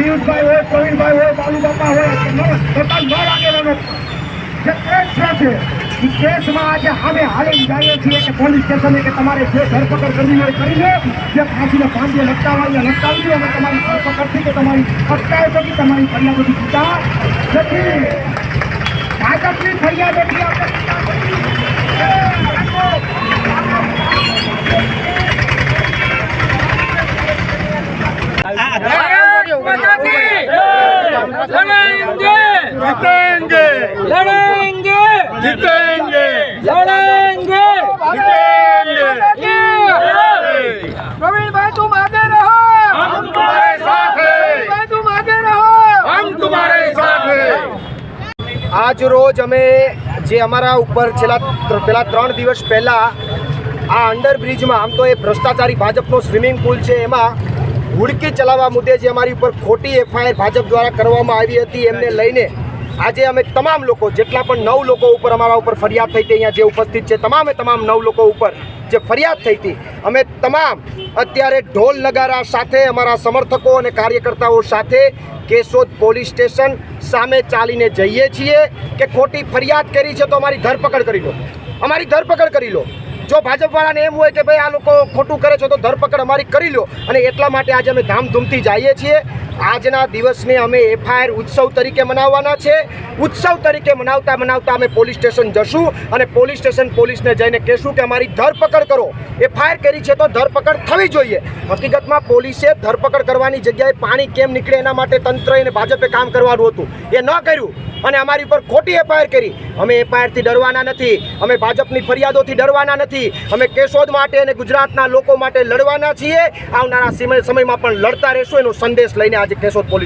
પિયુષભાઈ હોય, પ્રવીણભાઈ હોય, બાલુબાપા હોય, ટોટલ 9 આગેવાનો જે કેસ છે એ કેસમાં આજે અમે હાલી જઈએ છીએ કે પોલીસ સ્ટેશને કે તમારે જે ધરપકડ કરવી હોય કરી લો, જે ફાંસીને ફાંસીએ લટકાવવાની લટકાવી દો અને તમારી ધરપકડથી કે તમારી અટકાયતોથી તમારી ફરિયાદોથી છૂટા નથી. ભાજપની ફરિયાદોથી આપણે प्रवीण भाई तुम आगे रहो, हम तुम्हारे साथ हैं। भाई तुम आगे रहो, हम तुम्हारे साथ हैं। આજ રોજ અમે જે અમારા ઉપર પેલા 3 દિવસ પહેલાં આ અંડરબ્રિજમાં આમ તો એ ભ્રષ્ટાચારી ભાજપનો સ્વિમિંગ પુલ છે એમાં હુડકી ચલાવવા મુદ્દે જે અમારી ઉપર ખોટી એફઆઈઆર ભાજપ દ્વારા કરવામાં આવી હતી એમને લઈને આજે અમે તમામ લોકો જેટલા પણ 9 લોકો ઉપર અમારા ઉપર ફરિયાદ થઈ હતી, અહીંયા જે ઉપસ્થિત છે તમામ 9 લોકો ઉપર જે ફરિયાદ થઈ હતી, અમે તમામ અત્યારે ઢોલ નગારા સાથે અમારા સમર્થકો અને કાર્યકર્તાઓ સાથે કેશોદ પોલીસ સ્ટેશન સામે ચાલીને જઈએ છીએ કે ખોટી ફરિયાદ કરી છે તો અમારી ધરપકડ કરી લો, અમારી ધરપકડ કરી લો. જો ભાજપવાળાને એમ હોય કે ભાઈ આ લોકો ખોટું કરે છે તો ધરપકડ અમારી કરી લો, અને એટલા માટે આજે અમે ધામધૂમથી જઈએ છીએ. આજના દિવસને અમે એફઆઈઆર ઉત્સવ તરીકે મનાવવાના છે. ઉત્સવ તરીકે મનાવતા અમે પોલીસ સ્ટેશન જશું અને પોલીસ સ્ટેશન પોલીસને જઈને કહેશું કે અમારી ધરપકડ કરો. એફઆઈઆર કરી છે તો ધરપકડ થવી જોઈએ. હકીકતમાં પોલીસે ધરપકડ કરવાની જગ્યાએ પાણી કેમ નીકળે એના માટે તંત્ર અને ભાજપે કામ કરવાનું હતું, એ ન કર્યું અને અમારી ઉપર ખોટી એફઆઈઆર કરી. અમે એફઆઈઆરથી ડરવાના નથી, અમે ભાજપની ફરિયાદોથી ડરવાના નથી, અમે કેશોદ માટે અને ગુજરાતના લોકો માટે લડવાના છીએ. આવનારા સમયમાં પણ લડતા રહેશું એનો સંદેશ લઈને આજે કેશોદ પોલીસ